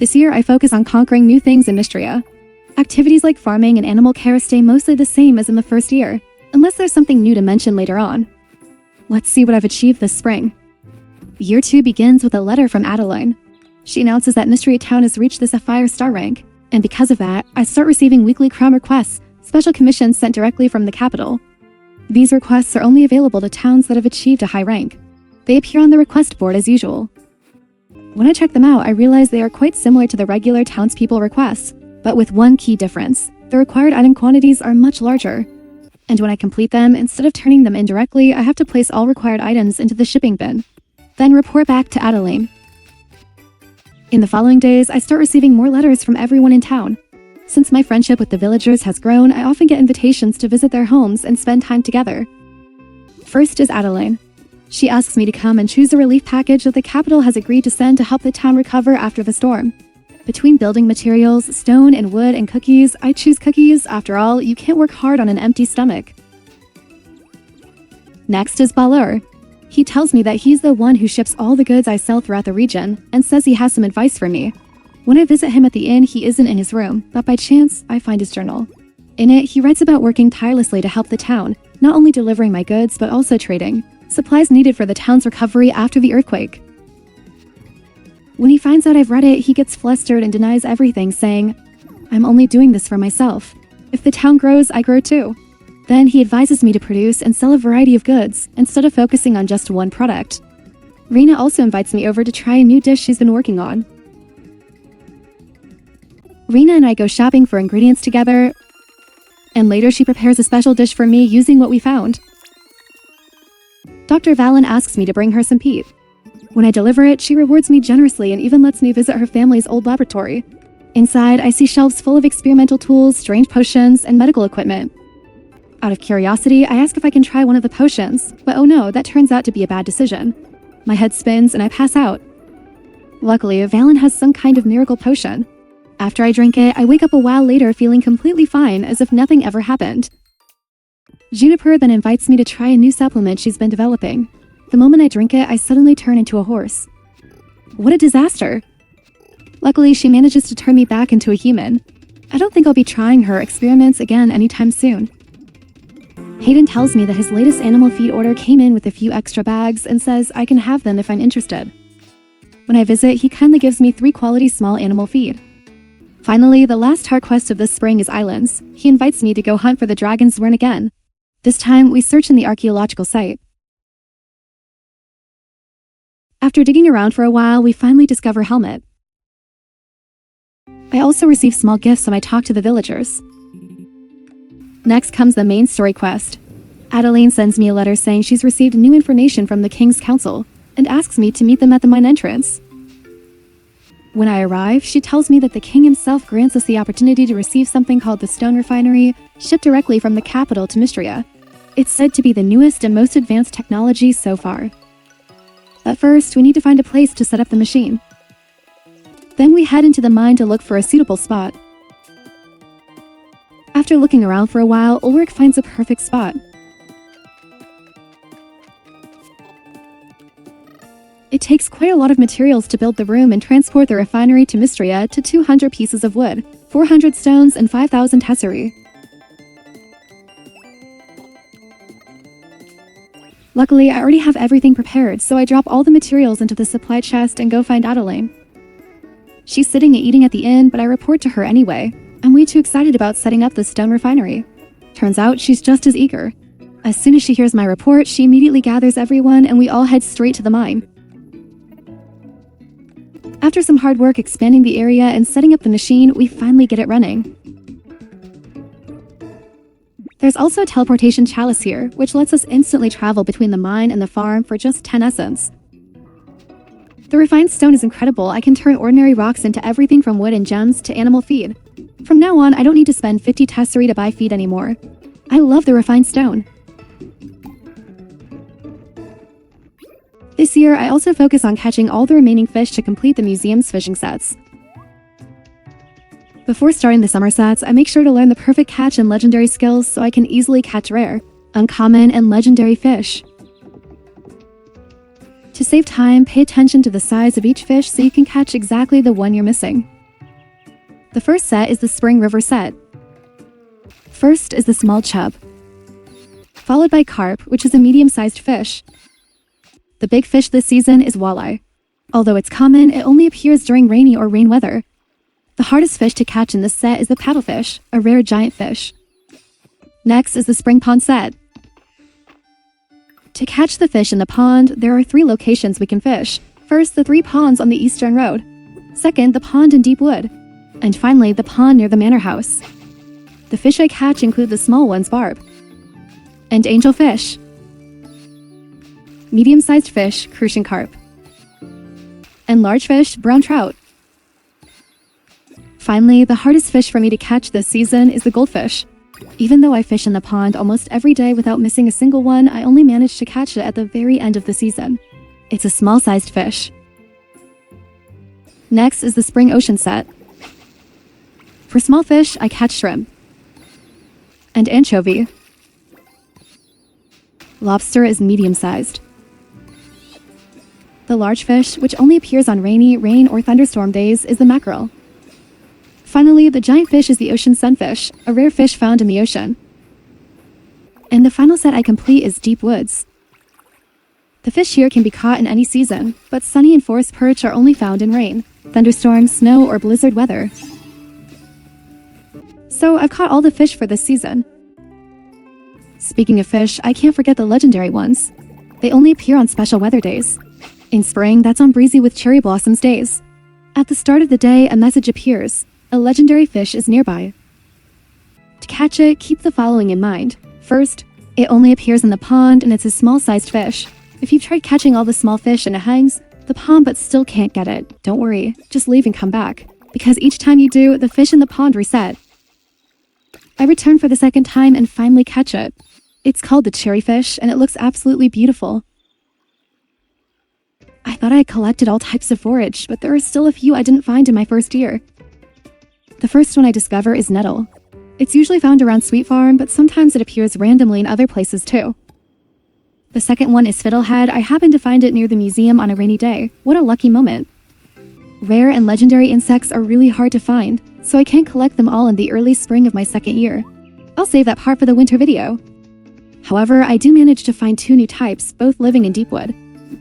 This year, I focus on conquering new things in Mistria. Activities like farming and animal care stay mostly the same as in the first year, unless there's something new to mention later on. Let's see what I've achieved this spring. Year 2 begins with a letter from Adeline. She announces that Mistria Town has reached the Sapphire Star rank, and because of that, I start receiving weekly crown requests, special commissions sent directly from the capital. These requests are only available to towns that have achieved a high rank. They appear on the request board as usual. When I check them out, I realize they are quite similar to the regular townspeople requests, but with one key difference. The required item quantities are much larger. And when I complete them, instead of turning them in directly, I have to place all required items into the shipping bin, then report back to Adeline. In the following days, I start receiving more letters from everyone in town. Since my friendship with the villagers has grown, I often get invitations to visit their homes and spend time together. First is Adeline. She asks me to come and choose a relief package that the capital has agreed to send to help the town recover after the storm. Between building materials, stone and wood, and cookies, I choose cookies. After all, you can't work hard on an empty stomach. Next is Balur. He tells me that he's the one who ships all the goods I sell throughout the region, and says he has some advice for me. When I visit him at the inn, he isn't in his room, but by chance, I find his journal. In it, he writes about working tirelessly to help the town, not only delivering my goods, but also trading supplies needed for the town's recovery after the earthquake. When he finds out I've read it, he gets flustered and denies everything, saying, "I'm only doing this for myself. If the town grows, I grow too." Then he advises me to produce and sell a variety of goods, instead of focusing on just one product. Rena also invites me over to try a new dish she's been working on. Rena and I go shopping for ingredients together, and later she prepares a special dish for me using what we found. Dr. Valen asks me to bring her some peat. When I deliver it, she rewards me generously and even lets me visit her family's old laboratory. Inside, I see shelves full of experimental tools, strange potions, and medical equipment. Out of curiosity, I ask if I can try one of the potions, but oh no, that turns out to be a bad decision. My head spins and I pass out. Luckily, Valen has some kind of miracle potion. After I drink it, I wake up a while later feeling completely fine, as if nothing ever happened. Juniper then invites me to try a new supplement she's been developing. The moment I drink it, I suddenly turn into a horse. What a disaster! Luckily, she manages to turn me back into a human. I don't think I'll be trying her experiments again anytime soon. Hayden tells me that his latest animal feed order came in with a few extra bags and says I can have them if I'm interested. When I visit, he kindly gives me 3 quality small animal feed. Finally, the last hard quest of this spring is islands. He invites me to go hunt for the dragon's wern again. This time, we search in the archaeological site. After digging around for a while, we finally discover Helmet. I also receive small gifts when I talk to the villagers. Next comes the main story quest. Adeline sends me a letter saying she's received new information from the King's Council and asks me to meet them at the mine entrance. When I arrive, she tells me that the king himself grants us the opportunity to receive something called the Stone Refinery, shipped directly from the capital to Mistria. It's said to be the newest and most advanced technology so far. But first, we need to find a place to set up the machine. Then we head into the mine to look for a suitable spot. After looking around for a while, Ulrich finds a perfect spot. It takes quite a lot of materials to build the room and transport the refinery to Mistria to 200 pieces of wood, 400 stones, and 5,000 tesserae. Luckily, I already have everything prepared, so I drop all the materials into the supply chest and go find Adeline. She's sitting and eating at the inn, but I report to her anyway. I'm way too excited about setting up the stone refinery. Turns out she's just as eager. As soon as she hears my report, she immediately gathers everyone and we all head straight to the mine. After some hard work expanding the area and setting up the machine, we finally get it running. There's also a teleportation chalice here, which lets us instantly travel between the mine and the farm for just 10 essence. The refined stone is incredible. I can turn ordinary rocks into everything from wood and gems to animal feed. From now on, I don't need to spend 50 tesserae to buy feed anymore. I love the refined stone. This year, I also focus on catching all the remaining fish to complete the museum's fishing sets. Before starting the summer sets, I make sure to learn the perfect catch and legendary skills so I can easily catch rare, uncommon, and legendary fish. To save time, pay attention to the size of each fish so you can catch exactly the one you're missing. The first set is the Spring River set. First is the small chub, followed by carp, which is a medium-sized fish. The big fish this season is walleye. Although it's common, it only appears during rainy or rain weather. The hardest fish to catch in this set is the paddlefish, a rare giant fish. Next is the spring pond set. To catch the fish in the pond, there are 3 locations we can fish. First, the 3 ponds on the Eastern Road. Second, the pond in Deep Wood. And finally, the pond near the manor house. The fish I catch include the small ones, barb and angelfish, medium-sized fish, crucian carp, and large fish, brown trout. Finally, the hardest fish for me to catch this season is the goldfish. Even though I fish in the pond almost every day without missing a single one, I only manage to catch it at the very end of the season. It's a small-sized fish. Next is the spring ocean set. For small fish, I catch shrimp and anchovy. Lobster is medium-sized. The large fish, which only appears on rainy, rain, or thunderstorm days, is the mackerel. Finally, the giant fish is the ocean sunfish, a rare fish found in the ocean. And the final set I complete is deep woods. The fish here can be caught in any season, but sunny and forest perch are only found in rain, thunderstorms, snow, or blizzard weather. So I've caught all the fish for this season. Speaking of fish, I can't forget the legendary ones. They only appear on special weather days. In spring, that's on breezy with cherry blossoms days. At the start of the day, a message appears. A legendary fish is nearby. To catch it, keep the following in mind. First, it only appears in the pond and it's a small-sized fish. If you've tried catching all the small fish and it hangs the pond but still can't get it, don't worry, just leave and come back. Because each time you do, the fish in the pond reset. I return for the second time and finally catch it. It's called the cherry fish and it looks absolutely beautiful. I thought I had collected all types of forage, but there are still a few I didn't find in my first year. The first one I discover is nettle. It's usually found around Sweet Farm, but sometimes it appears randomly in other places too. The second one is fiddlehead. I happened to find it near the museum on a rainy day. What a lucky moment. Rare and legendary insects are really hard to find, so I can't collect them all in the early spring of my second year. I'll save that part for the winter video. However, I do manage to find 2 new types, both living in Deepwood.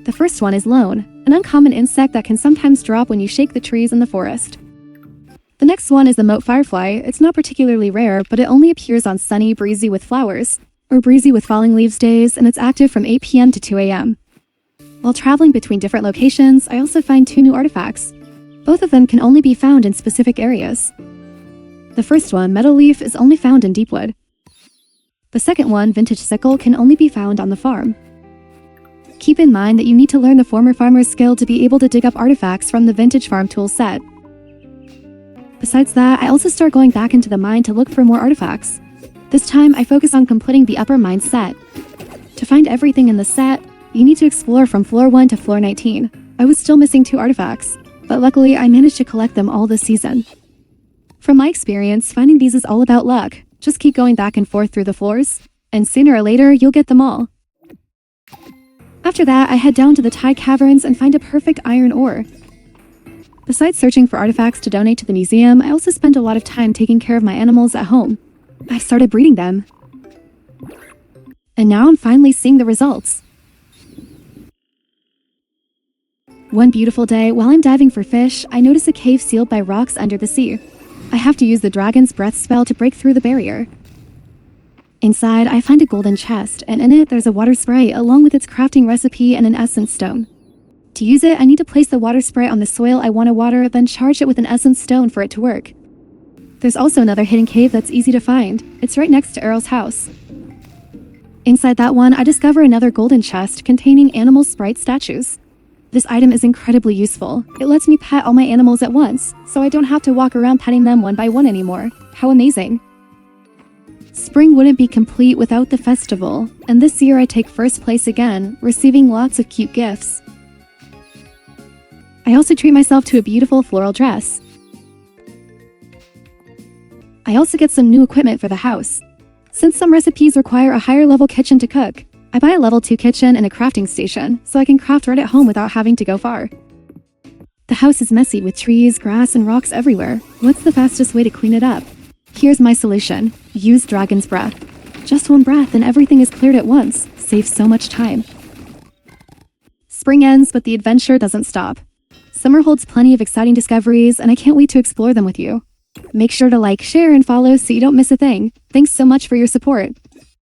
The first one is lone, an uncommon insect that can sometimes drop when you shake the trees in the forest. The next one is the moat firefly. It's not particularly rare, but it only appears on sunny, breezy with flowers, or breezy with falling leaves days, and it's active from 8 p.m. to 2 a.m. While traveling between different locations, I also find 2 new artifacts. Both of them can only be found in specific areas. The first one, meadow leaf, is only found in Deepwood. The second one, vintage sickle, can only be found on the farm. Keep in mind that you need to learn the former farmer's skill to be able to dig up artifacts from the vintage farm tool set. Besides that, I also start going back into the mine to look for more artifacts. This time, I focus on completing the upper mine set. To find everything in the set, you need to explore from floor 1 to floor 19. I was still missing 2 artifacts, but luckily I managed to collect them all this season. From my experience, finding these is all about luck. Just keep going back and forth through the floors, and sooner or later, you'll get them all. After that, I head down to the Tide Caverns and find a perfect iron ore. Besides searching for artifacts to donate to the museum, I also spend a lot of time taking care of my animals at home. I've started breeding them. And now I'm finally seeing the results. One beautiful day, while I'm diving for fish, I notice a cave sealed by rocks under the sea. I have to use the dragon's breath spell to break through the barrier. Inside, I find a golden chest, and in it there's a water sprite along with its crafting recipe and an essence stone. To use it, I need to place the water sprite on the soil I want to water, then charge it with an essence stone for it to work. There's also another hidden cave that's easy to find. It's right next to Errol's house. Inside that one, I discover another golden chest containing animal sprite statues. This item is incredibly useful. It lets me pet all my animals at once, so I don't have to walk around petting them one by one anymore. How amazing. Spring wouldn't be complete without the festival, and this year I take first place again, receiving lots of cute gifts. I also treat myself to a beautiful floral dress. I also get some new equipment for the house. Since some recipes require a higher level kitchen to cook, I buy a level 2 kitchen and a crafting station, so I can craft right at home without having to go far. The house is messy with trees, grass, and rocks everywhere. What's the fastest way to clean it up? Here's my solution. Use Dragon's Breath. Just one breath and everything is cleared at once. Saves so much time. Spring ends, but the adventure doesn't stop. Summer holds plenty of exciting discoveries, and I can't wait to explore them with you. Make sure to like, share, and follow so you don't miss a thing. Thanks so much for your support.